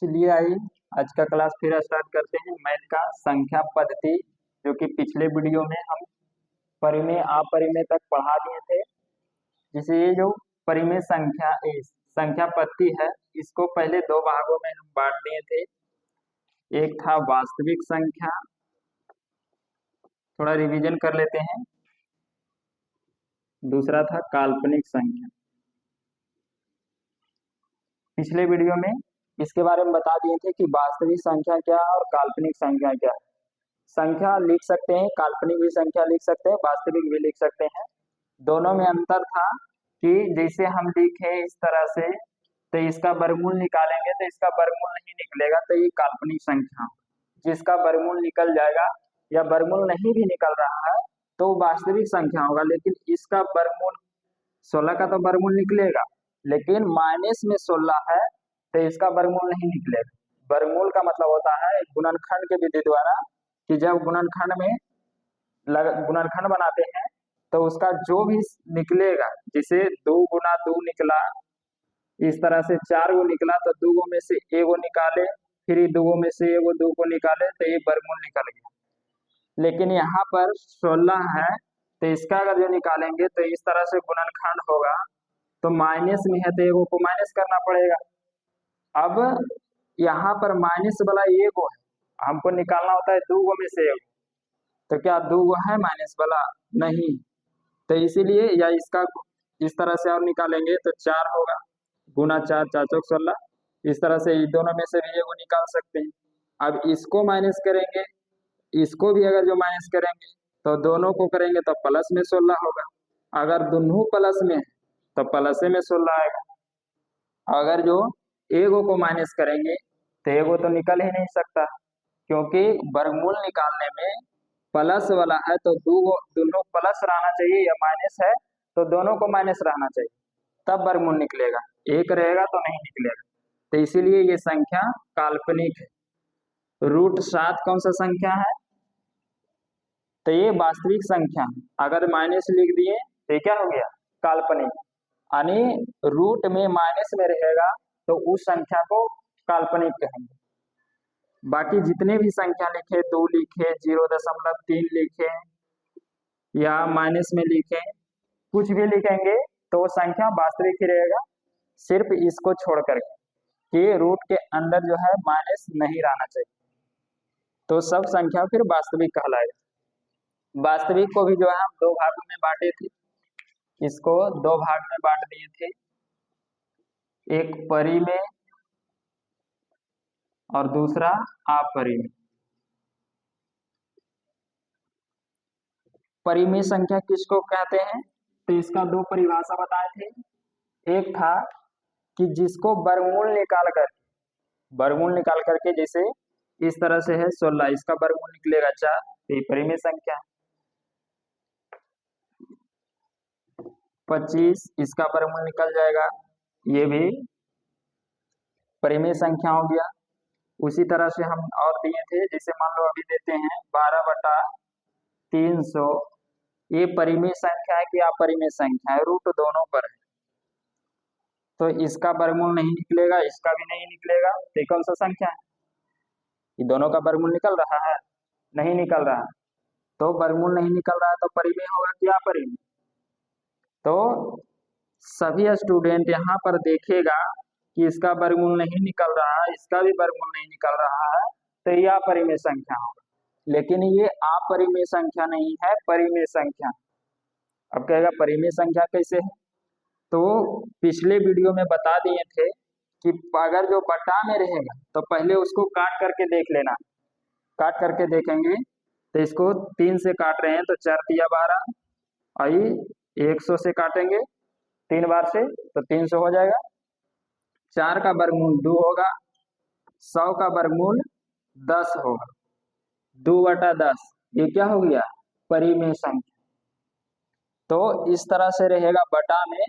चलिए आइए आज का क्लास फिर स्टार्ट करते हैं मैथ का संख्या पद्धति, जो कि पिछले वीडियो में हम परिमेय अपरिमेय तक पढ़ा दिए थे। जिसे ये जो परिमेय संख्या संख्या पद्धति है, इसको पहले दो भागों में हम बांट दिए थे। एक था वास्तविक संख्या, थोड़ा रिवीजन कर लेते हैं। दूसरा था काल्पनिक संख्या। पिछले वीडियो में इसके बारे में बता दिए थे कि वास्तविक संख्या क्या है और काल्पनिक संख्या क्या है। संख्या लिख सकते हैं, काल्पनिक भी संख्या लिख सकते हैं, वास्तविक भी लिख सकते हैं। दोनों में अंतर था कि जैसे हम लिखे इस तरह से, तो इसका वर्गमूल निकालेंगे तो इसका वर्गमूल नहीं निकलेगा, तो ये काल्पनिक संख्या। जिसका वर्गमूल निकल जाएगा या वर्गमूल नहीं भी निकल रहा है तो वास्तविक संख्या होगा। लेकिन इसका वर्गमूल 16 का तो वर्गमूल निकलेगा, लेकिन माइनस में 16 है तो इसका वर्गमूल नहीं निकलेगा। वर्गमूल का मतलब होता है गुणनखंड के विधि द्वारा, कि जब गुणनखंड में गुणनखंड बनाते हैं तो उसका जो भी निकलेगा, जैसे 2 गुना 2 निकला, इस तरह से 4 गो निकला तो 2 गो में से एगो निकाले, फिर 2 गो में से एगो 2 को निकाले तो ये वर्गमूल निकल गया। लेकिन यहाँ पर 16 है तो इसका अगर जो निकालेंगे तो इस तरह से गुणनखंड होगा, तो माइनस में है तो एगो को माइनस करना पड़ेगा। अब यहाँ पर माइनस वाला एगो है, हमको निकालना होता है 2 गो में से एगो, तो क्या 2 गो है माइनस वाला? नहीं। तो इसीलिए या इसका इस तरह से और निकालेंगे तो 4 होगा, गुना 4 4 चौक 16। इस तरह से दोनों में से भी एगो निकाल सकते हैं। अब इसको माइनस करेंगे, इसको भी अगर जो माइनस करेंगे तो दोनों को करेंगे तो प्लस में 16 होगा। अगर दोनों प्लस में है तो प्लस में 16 आएगा। अगर जो एगो को माइनस करेंगे तो एगो तो निकल ही नहीं सकता, क्योंकि वर्गमूल निकालने में प्लस वाला है तो दोनों प्लस रहना चाहिए, या माइनस है तो दोनों को माइनस रहना चाहिए, तब वर्गमूल निकलेगा। एक रहेगा तो नहीं निकलेगा। तो इसीलिए ये संख्या काल्पनिक है। √7 कौन सा संख्या है? तो ये वास्तविक संख्या। अगर माइनस लिख दिए तो ये क्या हो गया? काल्पनिक। यानी रूट में माइनस में रहेगा तो उस संख्या को काल्पनिक कहेंगे। बाकी जितने भी संख्या लिखे, 2 लिखे, 0.3 लिखे या माइनस में लिखे, कुछ भी लिखेंगे तो वो संख्या वास्तविक ही रहेगा, सिर्फ इसको छोड़ करके कि रूट के अंदर जो है माइनस नहीं रहना चाहिए, तो सब संख्या फिर वास्तविक कहलाएगा। वास्तविक को भी जो है हम 2 भागों में बांटे थे, इसको 2 भाग में बांट दिए थे, एक परिमेय और दूसरा अपरिमेय। परिमेय संख्या किसको कहते हैं? तो इसका 2 परिभाषा बताए थे। एक था कि जिसको वर्गमूल निकाल करके जैसे इस तरह से है 16, इसका वर्गमूल निकलेगा 4, तो ये परिमेय संख्या। 25 इसका वर्गमूल निकल जाएगा, ये भी परिमेय संख्या हो गया। उसी तरह से हम और दिए थे, जैसे मान लो अभी देते हैं 12/300, ये परिमेय संख्या है कि अपरिमेय संख्या है? रूट दोनों पर है, तो इसका वर्गमूल नहीं निकलेगा, इसका भी नहीं निकलेगा, तो कौन सा संख्या है? ये दोनों का वर्गमूल निकल रहा है? नहीं निकल रहा है। तो वर्गमूल नहीं निकल रहा है तो परिमेय होगा कि अपरिमेय? तो सभी स्टूडेंट यहाँ पर देखेगा कि इसका वर्गमूल नहीं निकल रहा है, इसका भी वर्गमूल नहीं निकल रहा है, तो यह अपरिमेय संख्या होगा। लेकिन ये अपरिमेय संख्या नहीं है, परिमेय संख्या। अब कहेगा परिमेय संख्या कैसे है? तो पिछले वीडियो में बता दिए थे कि अगर जो बटा में रहेगा तो पहले उसको काट करके देख लेना। काट करके देखेंगे तो इसको 3 से काट रहे हैं तो 4 तिया 12, और 100 से काटेंगे 3 बार से तो 300 हो जाएगा। 4 का वर्गमूल 2 होगा, 100 का वर्गमूल 10 होगा, 2/10 ये क्या हो गया? परिमेय संख्या। तो इस तरह से रहेगा बटा में,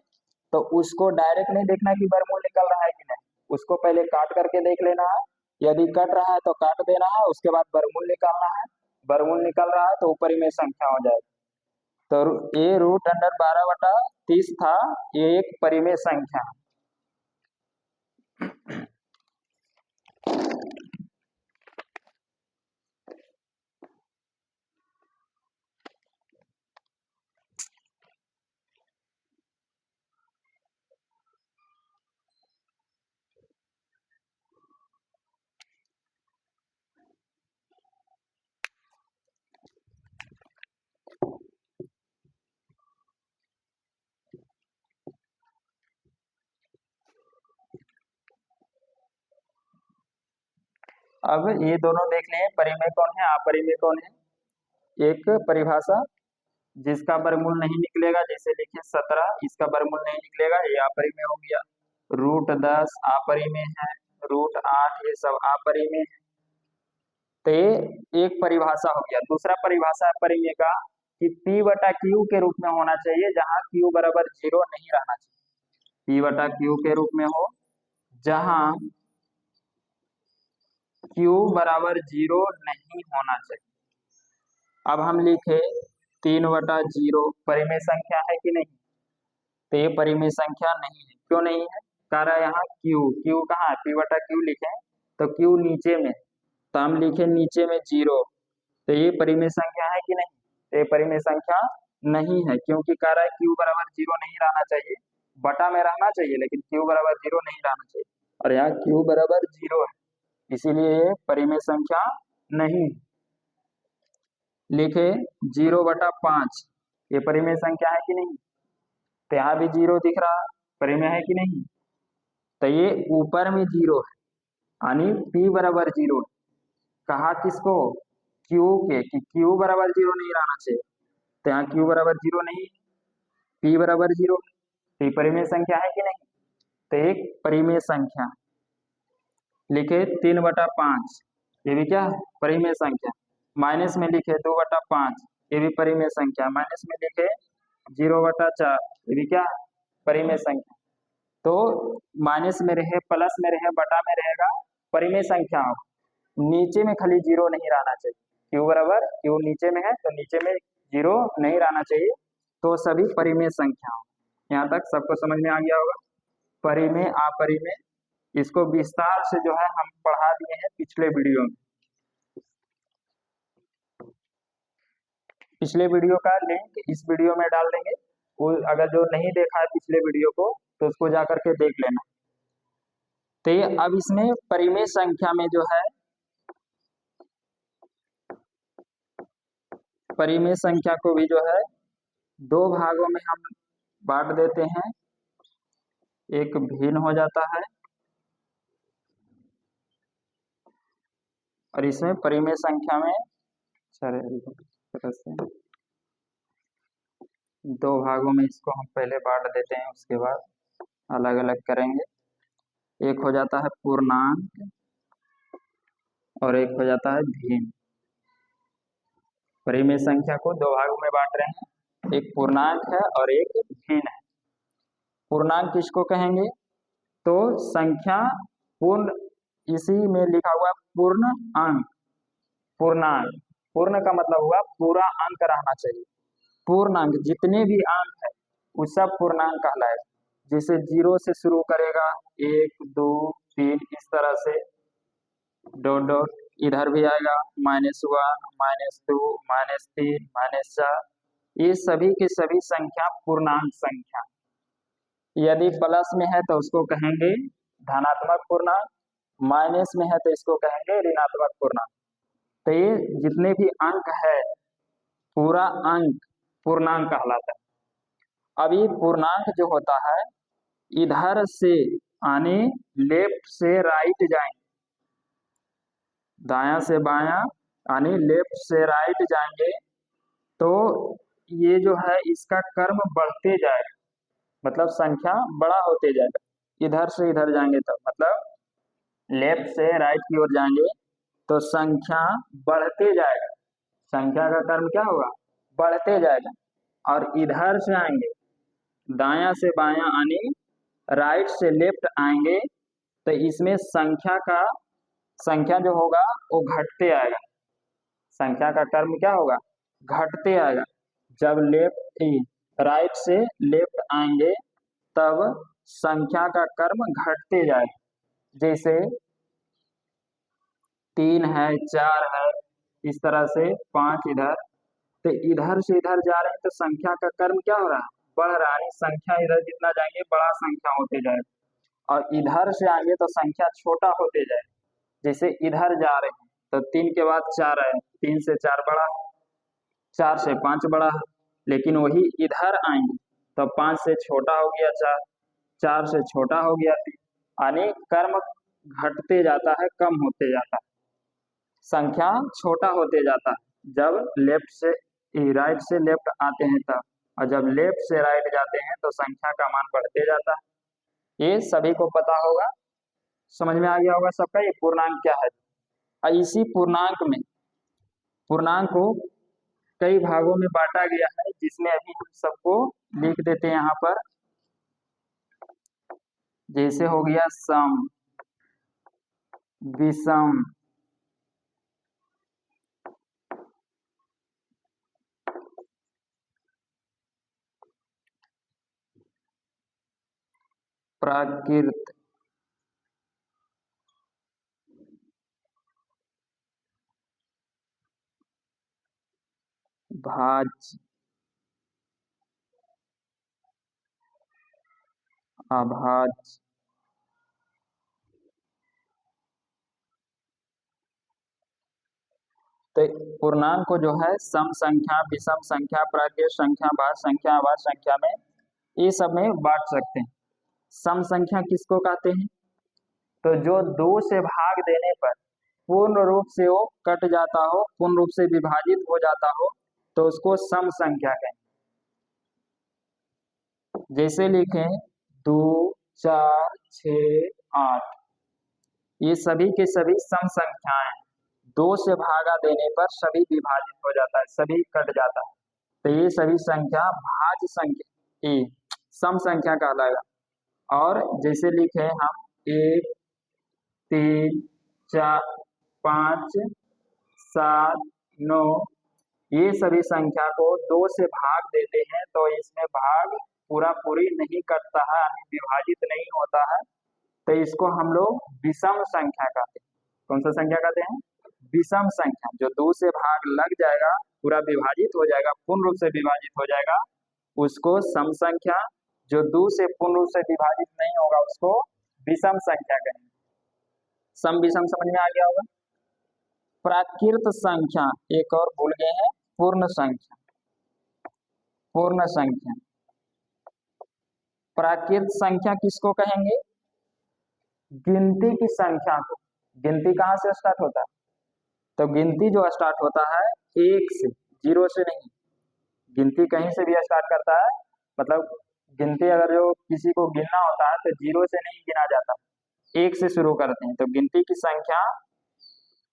तो उसको डायरेक्ट नहीं देखना कि वर्गमूल निकल रहा है कि नहीं, उसको पहले काट करके देख लेना है। यदि कट रहा है तो काट देना है, उसके बाद वर्गमूल निकालना है। वर्गमूल निकल रहा है तो परिमेय संख्या हो जाएगा। तो ये √12/30 था, ये एक परिमेय संख्या। अब ये दोनों देख लें, परिमेय कौन है, अपरिमेय कौन है। एक परिभाषा जिसका वर्गमूल नहीं निकलेगा, जैसे लिखे 17, इसका वर्गमूल नहीं निकलेगा, ये अपरिमेय हो गया। √10 अपरिमेय है, √8 ये सब अपरिमेय है। तो ये एक परिभाषा हो गया। दूसरा परिभाषा है परिमेय का कि P/Q के रूप में होना चाहिए, जहां Q बराबर 0 नहीं रहना चाहिए। P/Q के रूप में हो जहां Q बराबर 0 नहीं होना चाहिए। अब हम लिखे 3/0 परिमेय संख्या है कि नहीं, तो ये परिमेय संख्या नहीं है। क्यों नहीं है, कारण यहाँ Q कहाँ है, P/Q लिखे तो Q नीचे में, तो हम लिखे नीचे में 0, तो ये परिमेय संख्या है कि नहीं, तो ये परिमेय संख्या नहीं है, क्योंकि कारण Q बराबर 0 नहीं रहना चाहिए, बटा में रहना चाहिए, लेकिन Q बराबर 0 नहीं रहना चाहिए, और यहाँ Q बराबर 0 है, इसीलिए ये परिमेय संख्या नहीं है। लिखे 0/5, ये परिमेय संख्या है कि नहीं, तो यहाँ भी 0 दिख रहा, परिमेय है कि नहीं, तो ये ऊपर में 0 है, यानी P बराबर 0। कहा किसको, Q के, कि Q बराबर 0 नहीं रहना चाहिए, तो यहाँ Q बराबर 0 नहीं, P बराबर 0, तो ये परिमेय संख्या है कि नहीं, तो एक परिमेय संख्या। लिखे 3/5, ये भी क्या है, परिमेय संख्या। माइनस में लिखे 2/5, ये भी परिमेय संख्या। माइनस में लिखे 0/4, ये भी क्या है, परिमेय संख्या। तो माइनस में रहे, प्लस में रहे, बटा में रहेगा, परिमेय संख्या हो। नीचे में खाली 0 नहीं रहना चाहिए। Q बराबर, Q नीचे में है तो नीचे में 0 नहीं रहना चाहिए, तो सभी परिमेय संख्या हो। यहाँ तक सबको समझ में आ गया होगा। परिमेय अपरिमेय, इसको विस्तार से जो है हम पढ़ा दिए हैं पिछले वीडियो में। पिछले वीडियो का लिंक इस वीडियो में डाल देंगे, वो अगर जो नहीं देखा है पिछले वीडियो को तो उसको जाकर के देख लेना। तो ये अब इसमें परिमेय संख्या में जो है, परिमेय संख्या को भी जो है 2 भागों में हम बांट देते हैं। एक भिन्न हो जाता है, और इसमें परिमेय संख्या में तरह से 2 भागों में इसको हम पहले बांट देते हैं, उसके बाद अलग अलग करेंगे। एक हो जाता है पूर्णांक और एक हो जाता है भिन्न। परिमेय संख्या को 2 भागों में बांट रहे हैं, एक पूर्णांक है और एक भिन्न है। पूर्णांक किसको कहेंगे, तो संख्या पूर्ण, इसी में लिखा हुआ पूर्ण अंक। पूर्णांक, पूर्ण का मतलब हुआ पूरा अंक रहना चाहिए। पूर्णांक जितने भी अंक है वो सब पूर्णांक कहलाएगा। जैसे 0 से शुरू करेगा, 1 2 3 इस तरह से, डॉट डॉट इधर भी आएगा, -1 -2 -3 -4, ये सभी के सभी संख्या पूर्णांक संख्या। यदि प्लस में है तो उसको कहेंगे धनात्मक पूर्णांक, माइनस में है तो इसको कहेंगे ऋणात्मक पूर्णांक। तो ये जितने भी अंक है, पूरा अंक पूर्णांक कहलाता है। अब ये पूर्णांक जो होता है, इधर से यानी लेफ्ट से राइट जाएंगे, दाया से बाया यानी लेफ्ट से राइट जाएंगे, तो ये जो है इसका कर्म बढ़ते जाएगा, मतलब संख्या बड़ा होते जाएगा। इधर से इधर जाएंगे तो मतलब लेफ्ट से राइट की ओर जाएंगे तो संख्या बढ़ते जाएगा, संख्या का कर्म क्या होगा, बढ़ते जाएगा। और इधर से आएंगे, दाया से बाया यानी राइट से लेफ्ट आएंगे, तो इसमें संख्या जो होगा वो घटते आएगा, संख्या का कर्म क्या होगा, घटते आएगा। जब राइट से लेफ्ट आएंगे तब संख्या का कर्म घटते जाएगा। जैसे 3 है, 4 है, इस तरह से 5 इधर, तो इधर से इधर जा रहे हैं तो संख्या का कर्म क्या हो रहा है, बढ़ रहा है। संख्या इधर जितना जाएंगे बड़ा संख्या होते जाएगा, और इधर से आएंगे तो संख्या छोटा होते जाएगा। जैसे इधर जा रहे हैं तो 3 के बाद 4 है, 3 से 4 बड़ा है, 4 से 5 बड़ा है, लेकिन वही इधर आएंगे तो 5 से छोटा हो गया 4, 4 से छोटा हो गया 3, यानी कर्म घटते जाता है, कम होते जाता है। संख्या छोटा होते जाता है जब लेफ्ट से राइट से लेफ्ट आते हैं तब, और जब लेफ्ट से राइट जाते हैं तो संख्या का मान बढ़ते जाता है। ये सभी को पता होगा, समझ में आ गया होगा सबका ये पूर्णांक क्या है। और इसी पूर्णांक को कई भागों में बांटा गया है, जिसमें अभी हम सबको लिख देते हैं यहाँ पर। जैसे हो गया सम, विषम, प्राकृत, भाज्य, अभाज्य, तो पूर्णांक को जो है सम संख्या, विषम संख्या, प्राकृत संख्या, भाज्य संख्या, अभाज्य संख्या में ये सब में बांट सकते हैं। सम संख्या किसको कहते हैं? तो जो दो से भाग देने पर पूर्ण रूप से वो कट जाता हो, पूर्ण रूप से विभाजित हो जाता हो, तो उसको सम संख्या कहें। जैसे लिखें 2, 4, 6, 8, ये सभी के सभी सम संख्याएं, दो से भागा देने पर सभी विभाजित हो जाता है, सभी कट जाता है, तो ये सभी संख्या भाज्य संख्या, ये सम संख्या कहलाएगा। और जैसे लिखे हम 1, 3, 4, 5, 7, 9, ये सभी संख्या को दो से भाग देते हैं तो इसमें भाग पूरा पूरी नहीं कटता है, यानी विभाजित नहीं होता है, तो इसको हम लोग विषम संख्या कहते हैं। कौन सा संख्या कहते हैं? विषम संख्या। जो दो से भाग लग जाएगा, पूरा विभाजित हो जाएगा, पूर्ण रूप से विभाजित हो जाएगा, उसको सम संख्या। जो दो से पूर्ण रूप से विभाजित नहीं होगा उसको विषम संख्या कहेंगे। सम विषम समझ में आ गया होगा। प्राकृत संख्या, एक और भूल गए हैं, पूर्ण संख्या। पूर्ण संख्या, प्राकृत संख्या किसको कहेंगे? गिनती की संख्या को। गिनती कहाँ से स्टार्ट होता है? तो गिनती जो स्टार्ट होता है एक से, जीरो से नहीं। गिनती कहीं से भी स्टार्ट करता है, मतलब गिनती अगर जो किसी को गिनना होता है तो जीरो से नहीं गिना जाता, एक से शुरू करते हैं। तो गिनती की संख्या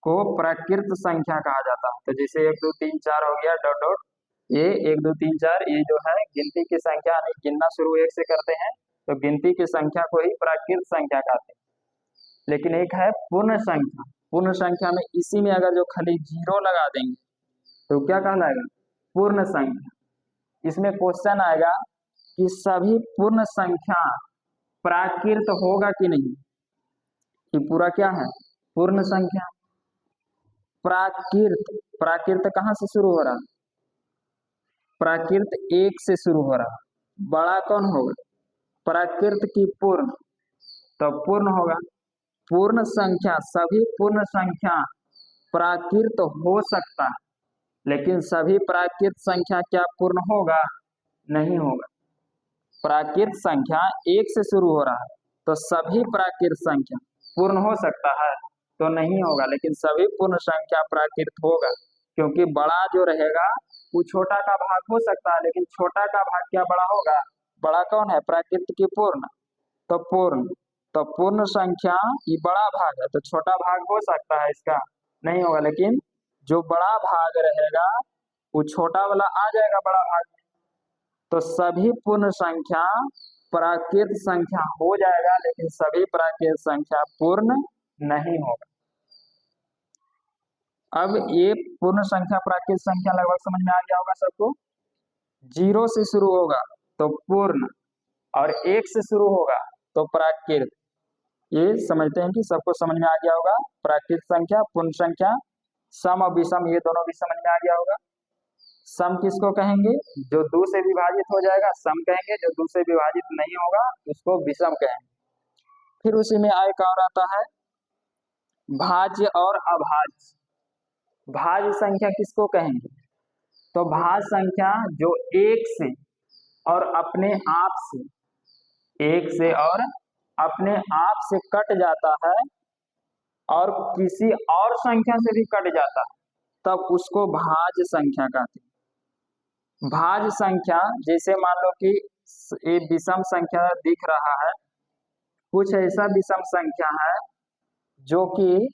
को प्राकृत संख्या कहा जाता है। तो जैसे 1, 2, 3, 4 हो गया डॉट डॉट, ये 1, 2, 3, 4, ये जो है गिनती की संख्या, नहीं गिनना शुरू एक से करते हैं, तो गिनती की संख्या को ही प्राकृत संख्या कहते हैं। लेकिन एक है पूर्ण संख्या। पूर्ण संख्या में इसी में अगर जो खाली जीरो लगा देंगे तो क्या कहलाएगा? पूर्ण संख्या। इसमें क्वेश्चन आएगा कि सभी पूर्ण संख्या प्राकृत होगा कि नहीं, कि पूरा क्या है? पूर्ण संख्या। प्राकृत, प्राकृत कहाँ से शुरू हो रहा? प्राकृत एक से शुरू हो रहा। बड़ा कौन होगा? प्राकृत की पूर्ण, तो पूर्ण होगा। पूर्ण संख्या, सभी पूर्ण संख्या प्राकृत हो सकता है, लेकिन सभी प्राकृत संख्या क्या पूर्ण होगा? नहीं होगा। प्राकृत संख्या एक से शुरू हो रहा है, तो सभी प्राकृत संख्या पूर्ण हो सकता है तो नहीं होगा, लेकिन सभी पूर्ण संख्या प्राकृत होगा, क्योंकि बड़ा जो रहेगा वो छोटा का भाग हो सकता है, लेकिन छोटा का भाग क्या बड़ा होगा? बड़ा कौन है? प्राकृत की पूर्ण, तो पूर्ण, तो पूर्ण संख्या ये बड़ा भाग है, तो छोटा भाग हो सकता है इसका, नहीं होगा, लेकिन जो बड़ा भाग रहेगा वो छोटा वाला आ जाएगा बड़ा भाग में। तो सभी पूर्ण संख्या प्राकृत संख्या हो जाएगा, लेकिन सभी प्राकृत संख्या पूर्ण नहीं होगा। अब ये पूर्ण संख्या प्राकृत संख्या लगभग समझ में आ गया होगा सबको। जीरो से शुरू होगा तो पूर्ण, और एक से शुरू होगा तो प्राकृत। ये समझते हैं कि सबको समझ में आ गया होगा। प्राकृत संख्या, पूर्ण संख्या, सम और विषम, ये दोनों भी समझ में आ गया होगा। सम किसको कहेंगे? जो दो से विभाजित हो जाएगा सम कहेंगे, जो दो से विभाजित नहीं होगा उसको विषम कहेंगे। फिर उसी में एक और आता है भाज्य और अभाज्य। भाज्य संख्या किसको कहेंगे? तो भाज्य संख्या जो एक से और अपने आप से, एक से और अपने आप से कट जाता है और किसी और संख्या से भी कट जाता तब उसको भाज्य संख्या कहते हैं। भाज्य संख्या जैसे मान लो कि ये विषम संख्या दिख रहा है, कुछ ऐसा विषम संख्या है जो कि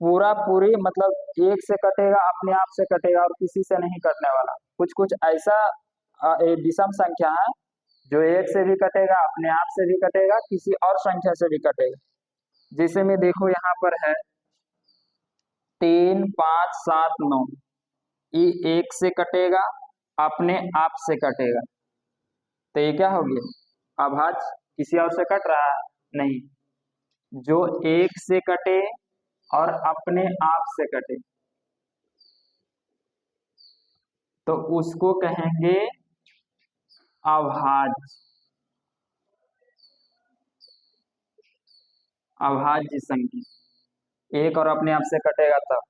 पूरा पूरी मतलब एक से कटेगा, अपने आप से कटेगा और किसी से नहीं कटने वाला। कुछ कुछ ऐसा विषम संख्या है जो एक से भी कटेगा, अपने आप से भी कटेगा, किसी और संख्या से भी कटेगा। जैसे में देखो यहाँ पर है 3 5 7 9, ये एक से कटेगा, अपने आप से कटेगा, तो ये क्या हो गया? अभाज्य। किसी और से कट रहा है? नहीं। जो एक से कटे और अपने आप से कटे तो उसको कहेंगे अभाज्य। अभाज्य संख्या एक और अपने आप से कटेगा तब,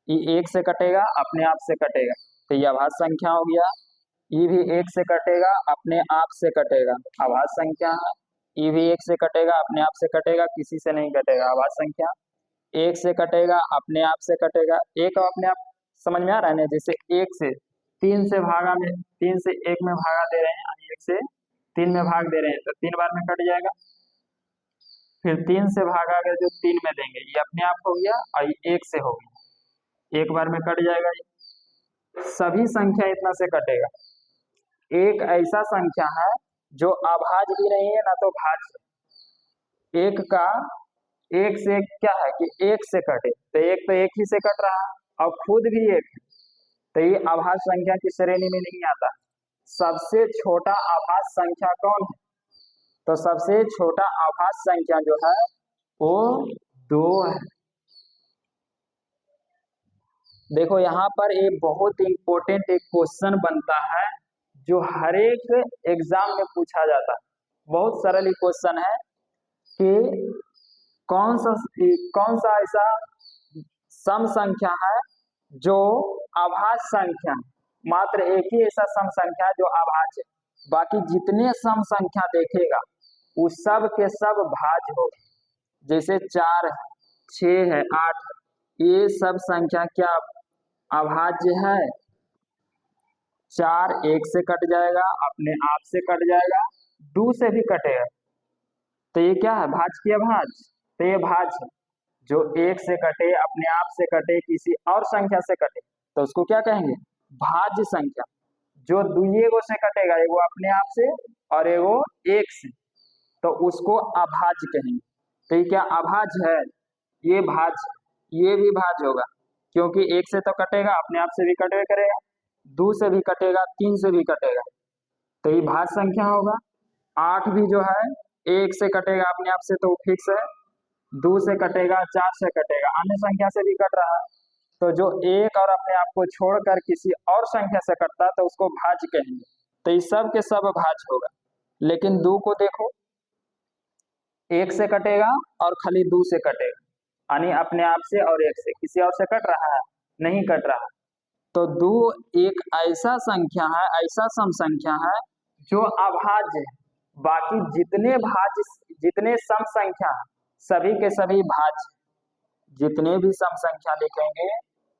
ये एक से कटेगा, अपने आप से कटेगा, तो ये अभाज्य संख्या हो गया। ये भी एक से कटेगा, अपने आप से कटेगा, अभाज्य संख्या है। ये भी एक से कटेगा, अपने आप से कटेगा, किसी से नहीं कटेगा, अभाज्य संख्या। एक से कटेगा, अपने आप से कटेगा, एक और अपने आप समझ में आ रहा है ना? जैसे एक से तीन से भागा में, तीन से एक में भागा दे रहे हैं, यानी एक से तीन में भाग दे रहे हैं तो 3 बार में कट जाएगा। फिर 3 से भागा अगर जो 3 में देंगे, ये अपने आप हो गया और ये एक से हो गया, एक बार में कट जाएगा। ये सभी संख्या इतना से कटेगा। एक ऐसा संख्या है जो अभाज्य भी नहीं है ना तो भाज्य। एक का एक से क्या है कि एक से कटे, तो एक तो एक ही से कट रहा है और खुद भी एक है, तो ये अभाज्य संख्या की श्रेणी में नहीं आता। सबसे छोटा अभाज्य संख्या कौन है? तो सबसे छोटा अभाज्य संख्या जो है वो 2 है। देखो यहाँ पर एक बहुत इंपॉर्टेंट एक क्वेश्चन बनता है जो हर एक एग्जाम में पूछा जाता है। बहुत सरल क्वेश्चन है कि कौन सा ऐसा सम संख्या है जो अभाज्य संख्या, मात्र एक ही ऐसा सम संख्या है जो अभाज्य है, बाकी जितने सम संख्या देखेगा उस सब के सब भाज्य हो। जैसे 4 है, 6 है, 8 है, ये सब संख्या क्या अभाज्य है? 4 एक से कट जाएगा, अपने आप से कट जाएगा, 2 से भी कटेगा, तो ये क्या है? भाज्य की अभाज्य, तो ये भाज्य है। जो एक से कटे, अपने आप से कटे, किसी और संख्या से कटे तो उसको क्या कहेंगे? भाज्य संख्या। जो दुइये से कटेगा, एगो अपने आप से और एगो एक से, तो उसको अभाज्य कहेंगे। तो ये क्या अभाज्य है? ये भाज्य, ये भी भाज्य होगा क्योंकि एक से तो कटेगा, अपने आप से भी कटे करेगा, 2 से भी कटेगा, 3 से भी कटेगा, तो ये भाज्य संख्या होगा। 8 भी जो है एक से कटेगा, अपने आप से तो फिक्स है, 2 से कटेगा, 4 से कटेगा, अन्य संख्या से भी कट रहा है, तो जो एक और अपने आप को छोड़कर किसी और संख्या से कटता है तो उसको भाज्य कहेंगे। तो ये सब के सब भाज्य होगा। लेकिन 2 को देखो, एक से कटेगा और खाली 2 से कटेगा, यानी अपने आप से और एक से, किसी और से कट रहा है? नहीं कट रहा। तो 2 एक ऐसा संख्या है, ऐसा सम संख्या है जो अभाज्य है, बाकी जितने भाज्य, जितने सम संख्या है सभी के सभी भाज्य। जितने भी सम संख्या लिखेंगे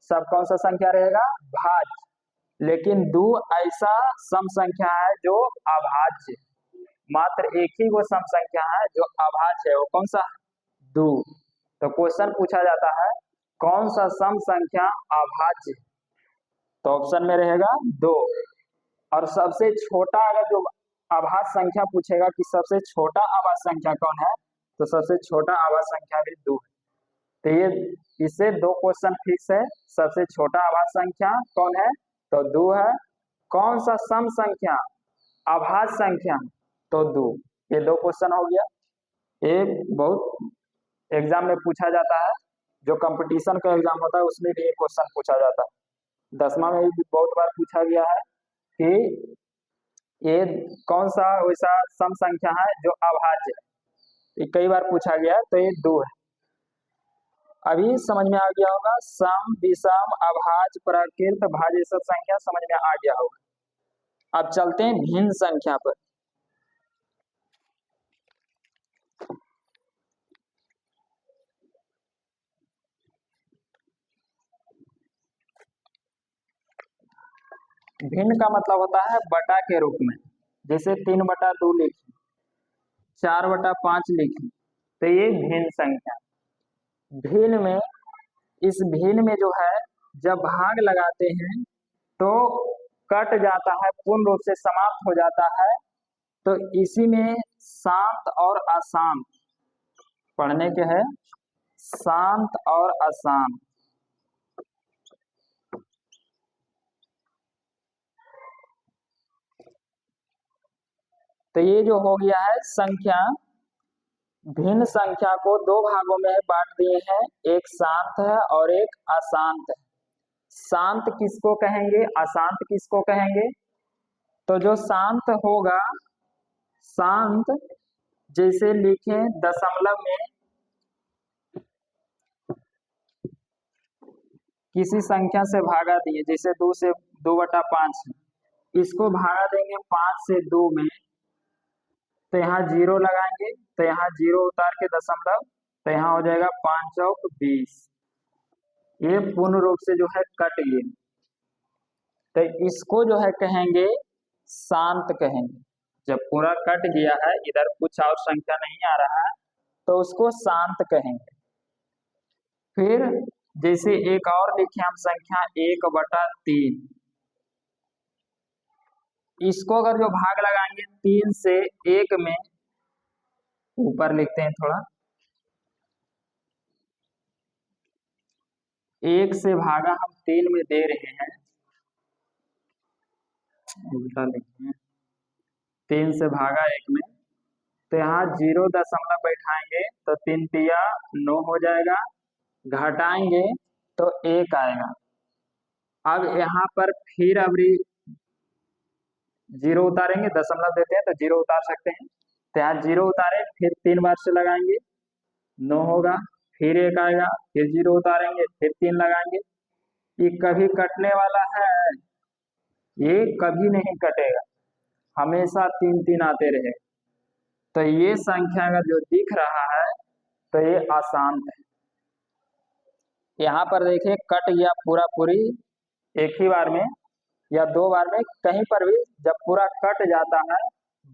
सब कौन सा संख्या रहेगा? भाज्य। लेकिन 2 ऐसा सम संख्या है जो अभाज्य, मात्र एक ही वो सम संख्या है जो अभाज्य है, वो कौन सा? 2। तो क्वेश्चन पूछा जाता है कौन सा सम संख्या अभाज्य, तो ऑप्शन में रहेगा 2। और सबसे छोटा अगर जो अभाज्य संख्या पूछेगा कि सबसे छोटा अभाज्य संख्या कौन है, तो सबसे छोटा अभाज्य संख्या भी 2 है। तो ये इससे 2 क्वेश्चन फिक्स है। सबसे छोटा अभाज्य संख्या कौन है? तो 2 है। कौन सा सम संख्या अभाज्य संख्या? तो 2। ये 2 क्वेश्चन हो गया। ये बहुत एग्जाम में पूछा जाता है, जो कंपटीशन का एग्जाम होता है उसमें भी ये क्वेश्चन पूछा जाता है। 10वां में भी बहुत बार पूछा गया है कि ये कौन सा वैसा सम संख्या है जो अभाज्य है, ये कई बार पूछा गया है, तो ये 2 है। अभी समझ में आ गया होगा, सम, विषम, अभाज्य, प्राकृत, भाज्य सब संख्या समझ में आ गया होगा। अब चलते हैं भिन्न संख्या पर। भिन्न का मतलब होता है बटा के रूप में, जैसे 3/2 लिखी, 4/5 लिखी, तो ये भिन्न संख्या। भिन्न में, इस भिन्न में जो है जब भाग लगाते हैं तो कट जाता है, पूर्ण रूप से समाप्त हो जाता है। तो इसी में शांत और अशांत पढ़ने के हैं, शांत और अशांत। तो ये जो हो गया है संख्या, भिन्न संख्या को दो भागों में बांट दिए हैं, एक शांत है और एक अशांत है। शांत किसको कहेंगे, अशांत किसको कहेंगे? तो जो शांत होगा, शांत जैसे लिखे दशमलव में किसी संख्या से भागा दिए, जैसे 2 से 2/5, इसको भागा देंगे 5 से 2 में, तो यहाँ 0 लगाएंगे, तो यहाँ 0 उतार के दशमलव, तो यहाँ हो जाएगा 5 चौक 20। ये पूर्ण रूप से जो है कट गए, तो इसको जो है कहेंगे शांत कहेंगे। जब पूरा कट गया है, इधर कुछ और संख्या नहीं आ रहा है, तो उसको शांत कहेंगे। फिर जैसे एक और लिखे हम संख्या 1/3, इसको अगर जो भाग लगाएंगे 3 से 1 में, ऊपर लिखते हैं थोड़ा, 1 से भागा हम 3 में दे रहे हैं, उल्टा लिखते हैं, 3 से भागा 1 में, तो यहाँ 0 दशमलव बैठाएंगे तो 3 तिया 9 हो जाएगा, घटाएंगे तो 1 आएगा। अब यहाँ पर फिर अभी 0 उतारेंगे, दशमलव देते हैं तो 0 उतार सकते हैं, तो यहाँ 0 उतारे, फिर 3 बार से लगाएंगे 9 होगा, फिर 1 आएगा, फिर 0 उतारेंगे, फिर 3 लगाएंगे। ये कभी कटने वाला है? ये कभी नहीं कटेगा, हमेशा 3 आते रहे। तो ये संख्या का जो दिख रहा है तो ये अशांत है। यहाँ पर देखिए कट गया पूरा पूरी, एक ही बार में या 2 बार में, कहीं पर भी जब पूरा कट जाता है,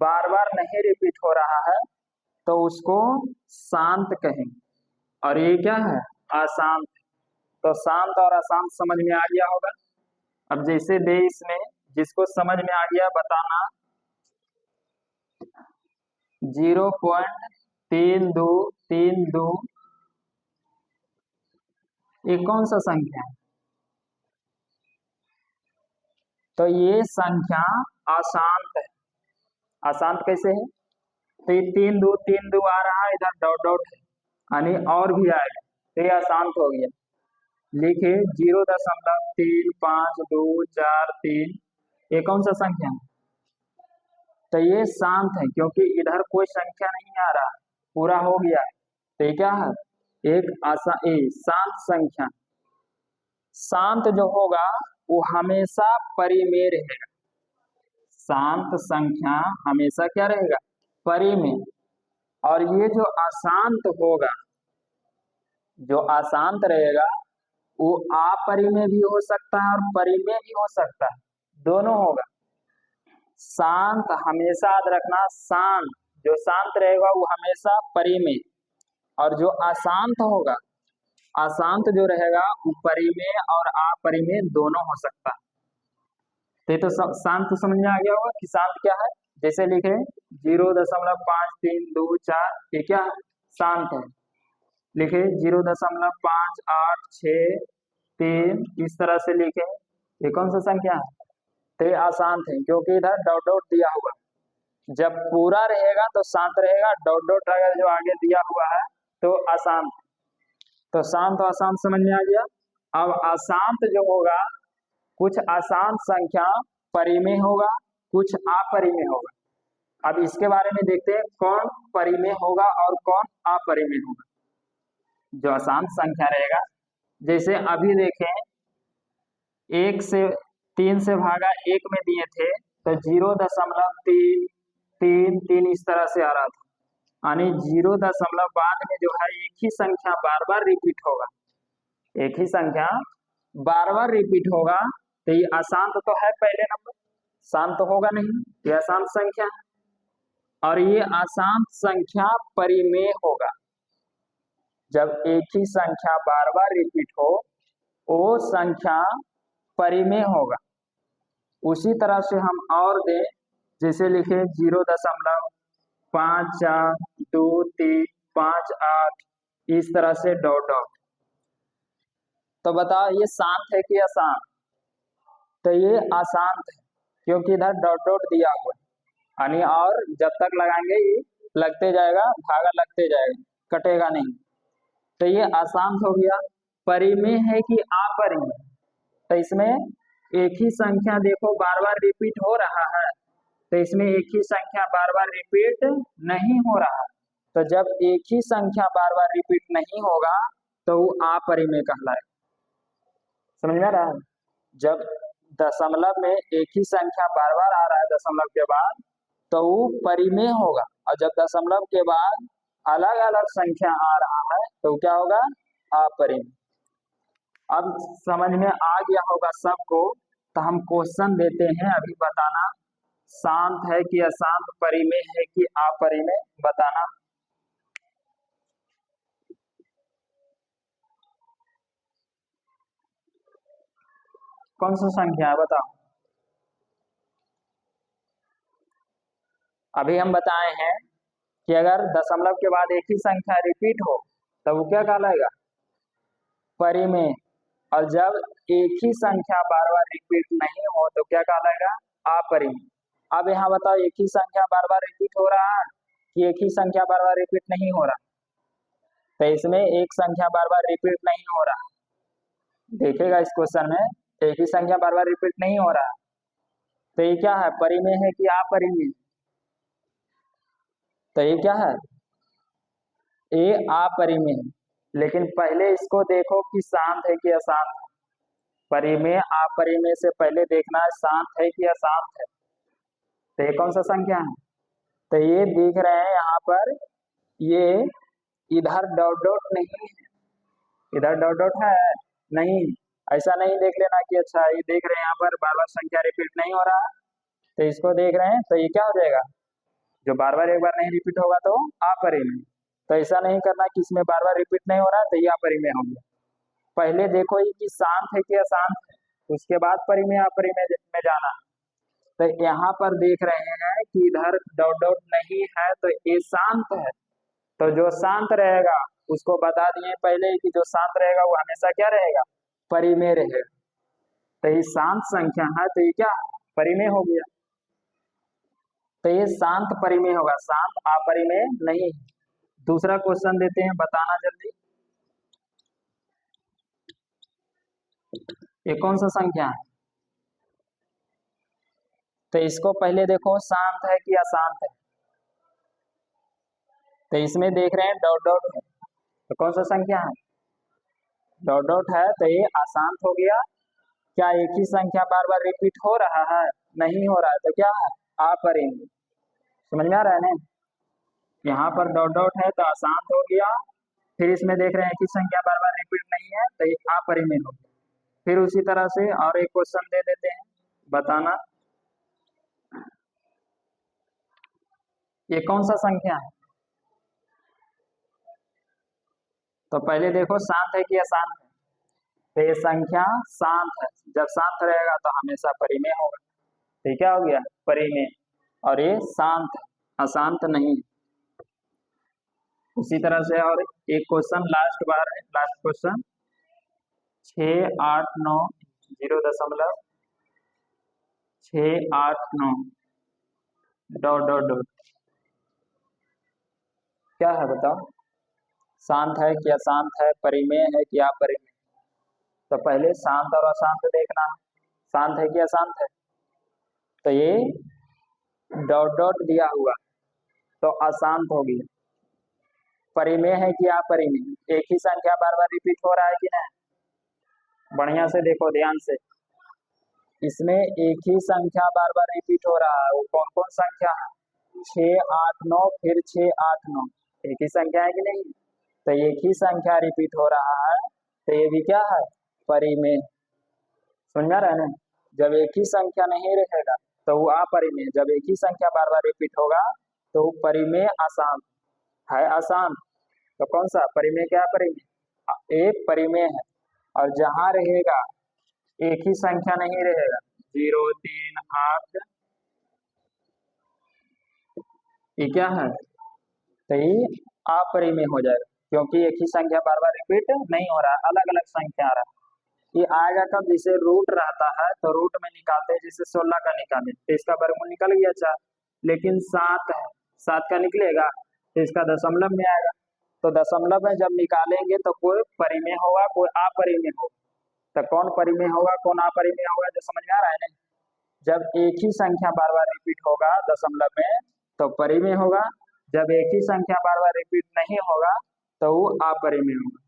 बार बार नहीं रिपीट हो रहा है, तो उसको शांत कहेंगे। और ये क्या है, अशांत। तो शांत और अशांत समझ में आ गया होगा। अब जैसे दे इसमें, जिसको समझ में आ गया बताना। 0.3232 ये कौन सा संख्या है? तो ये संख्या अशांत है। अशांत कैसे है? तो ये 3 आ रहा है, इधर डॉट डॉट है, यानी और भी आएगा, तो ये अशांत हो गया। लिखे 0.3524 ये कौन सा संख्या है? तो ये शांत है, क्योंकि इधर कोई संख्या नहीं आ रहा, पूरा हो गया। तो ये क्या है, एक शांत संख्या। शांत जो होगा वो हमेशा परिमेय रहेगा। शांत संख्या हमेशा क्या रहेगा, परिमेय। और ये जो अशांत होगा, जो अशांत रहेगा, वो अपरिमेय भी हो सकता है और परिमेय भी हो सकता है, दोनों होगा। शांत हमेशा याद रखना, शांत जो शांत रहेगा वो हमेशा परिमेय, और जो अशांत होगा, अशांत जो रहेगा वो परिमेय और अपरिमेय दोनों हो सकता है। तो शांत तो समझ में आ गया होगा कि शांत क्या है। जैसे लिखे 0.5324 ये क्या है, शांत है। लिखे 0.586 इस तरह से लिखे, ये कौन सा संख्या है? तो ये अशांत है, क्योंकि इधर डॉट डॉट दिया हुआ। जब पूरा रहेगा तो शांत रहेगा, डॉट डॉट अगर जो आगे दिया हुआ है तो अशांत। तो शांत और अशांत समझ में आ गया। अब अशांत जो होगा, कुछ अशांत संख्या परिमेय होगा, कुछ अपरिमेय होगा। अब इसके बारे में देखते हैं कौन परिमेय होगा और कौन अपरिमेय होगा। जो अशांत संख्या रहेगा, जैसे अभी देखें 3 से भागा 1 में दिए थे, तो 0.333 इस तरह से आ रहा था, यानी 0 दशमलव बाद में जो है एक ही संख्या बार बार रिपीट होगा, एक ही संख्या बार बार रिपीट होगा, तो ये अशांत तो है पहले नंबर, शांत तो होगा नहीं, ये अशांत संख्या है। और ये अशांत संख्या परिमेय होगा। जब एक ही संख्या बार बार रिपीट हो वो संख्या परिमेय होगा। उसी तरह से हम और दें, जैसे लिखे 0.542358, इस तरह से डॉट डॉट। तो बताओ ये शांत है कि अशांत? तो ये अशांत है, क्योंकि इधर डॉट डॉट दिया हुआ है, यानी और जब तक लगाएंगे ये लगते जाएगा, धागा लगते जाएगा, कटेगा नहीं। तो ये अशांत हो गया। परिमेय है कि अपरिमेय? तो इसमें एक ही संख्या देखो बार बार रिपीट हो रहा है, तो इसमें एक ही संख्या बार बार रिपीट नहीं हो रहा। तो जब एक ही संख्या बार बार रिपीट नहीं होगा तो वो अपरिमेय कहलाएगा। समझ में आ रहा है? जब दशमलव में एक ही संख्या बार बार आ रहा है दशमलव के बाद, तो वो परिमेय होगा। और जब दशमलव के बाद अलग अलग संख्या आ रहा है तो क्या होगा? अपरिमेय। अब समझ में आ गया होगा सबको, तो हम क्वेश्चन देते हैं, अभी बताना शांत है कि अशांत, परिमेय है कि अपरिमेय, बताना। कौन सी संख्या है बताओ? अभी हम बताए हैं कि अगर दशमलव के बाद एक ही संख्या रिपीट हो तो वो क्या कहलाएगा? परिमेय। और जब एक ही संख्या बार बार रिपीट नहीं हो तो क्या कहलाएगा? अपरिमेय। अब यहाँ बताओ, एक ही संख्या बार बार रिपीट हो रहा है कि एक ही संख्या बार बार रिपीट नहीं हो रहा? तो इसमें एक संख्या बार बार रिपीट नहीं हो रहा, देखेगा इस क्वेश्चन में एक ही संख्या बार बार रिपीट नहीं हो रहा, तो ये क्या है? परिमेय है कि अपरिमेय? तो ये क्या है? ये अपरिमेय है। लेकिन पहले इसको देखो कि शांत है कि अशांत है। परिमेय अपरिमेय से पहले देखना है शांत है कि अशांत है। तो ये कौन सा संख्या है? तो ये दिख रहे हैं यहाँ पर, ये इधर डॉट डॉट नहीं है, इधर डॉट डॉट है नहीं। ऐसा नहीं देख लेना कि अच्छा ये देख रहे हैं यहाँ पर बार बार संख्या रिपीट नहीं हो रहा, तो इसको देख रहे हैं तो ये क्या हो जाएगा? जो बार बार एक बार नहीं रिपीट होगा तो अपरिमेय। तो ऐसा नहीं करना कि इसमें बार बार रिपीट नहीं हो रहा है तो ये अपरिमेय हो गया। पहले देखो ये कि शांत है कि अशांत है, उसके बाद परिमेय अपरिमेय में जाना। तो यहाँ पर देख रहे हैं कि इधर डॉट डॉट नहीं है तो ये शांत है। तो जो शांत रहेगा उसको बता दिए पहले कि जो शांत रहेगा वो हमेशा क्या रहेगा? परिमेय रहेगा। तो ये शांत संख्या है तो ये क्या परिमेय हो गया। तो ये शांत परिमेय होगा, शांत अपरिमेय नहीं। दूसरा क्वेश्चन देते हैं, बताना जल्दी। ये कौन सा संख्या है? तो इसको पहले देखो शांत है कि अशांत है। तो इसमें देख रहे हैं डॉट डॉट है, तो कौन सा संख्या है? डॉट डॉट है तो ये अशांत हो गया। क्या एक ही संख्या बार बार रिपीट हो रहा है? नहीं हो रहा है, तो क्या है? अपरिमेय। समझ में आ रहा है ना? यहाँ पर डॉट डॉट है तो अशांत हो गया। फिर इसमें देख रहे हैं कि संख्या बार बार रिपीट नहीं है तो ये अपरिमेय हो गया। फिर उसी तरह से और एक क्वेश्चन दे देते हैं, बताना। ये कौन सा संख्या है? तो पहले देखो शांत है कि अशांत है। तो ये संख्या शांत है, जब शांत रहेगा तो हमेशा परिमेय होगा। तो ये क्या हो गया? परिमेय। और ये शांत है, अशांत नहीं। उसी तरह से और एक क्वेश्चन लास्ट बार है, last question 689 dot dot dot, क्या है बताओ? शांत है कि अशांत है, परिमेय है कि अपरिमेय? तो पहले शांत और अशांत देखना है। शांत है कि अशांत है? तो ये डॉट डॉट दिया हुआ तो अशांत हो गया। परिमेय है कि अपरिमेय? एक ही संख्या बार बार रिपीट हो रहा है कि नहीं? बढ़िया से देखो ध्यान से, इसमें एक ही संख्या बार बार रिपीट हो रहा है। वो कौन कौन संख्या है? 689 फिर 689, एक ही संख्या है कि नहीं? तो एक ही संख्या रिपीट हो रहा है तो ये भी क्या है? परिमेय। समझ में आ रहा है ना? जब एक ही संख्या नहीं रहेगा तो वो अपरिमेय, जब एक ही संख्या बार बार रिपीट होगा तो वो परिमेय आसान है। आसान तो कौन सा परिमेय, क्या परिमेय, एक परिमेय है। और जहां रहेगा एक ही संख्या नहीं रहेगा, 0 3 8, ये क्या है, तो ये अपरिमेय हो जाएगा, क्योंकि एक ही संख्या बार बार रिपीट नहीं हो रहा है, अलग अलग संख्या आ रहा है। ये आएगा कब, जिसे रूट रहता है तो रूट में निकालते हैं, जैसे 16 का निकाले तो इसका वर्गमूल निकल गया 4, लेकिन 7 है, 7 का निकलेगा तो इसका दशमलव में आएगा। तो दशमलव में जब निकालेंगे तो कोई परिमेय होगा कोई अपरिमेय होगा, तो कौन परिमेय होगा कौन अपरिमेय होगा, जो समझ में आ रहा है ना। जब एक ही संख्या बार बार रिपीट होगा दशमलव में तो परिमेय होगा, जब एक ही संख्या बार बार रिपीट नहीं होगा तो वो अपरिमेय होगा।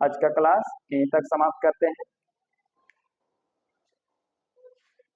आज का क्लास यहीं तक समाप्त करते हैं।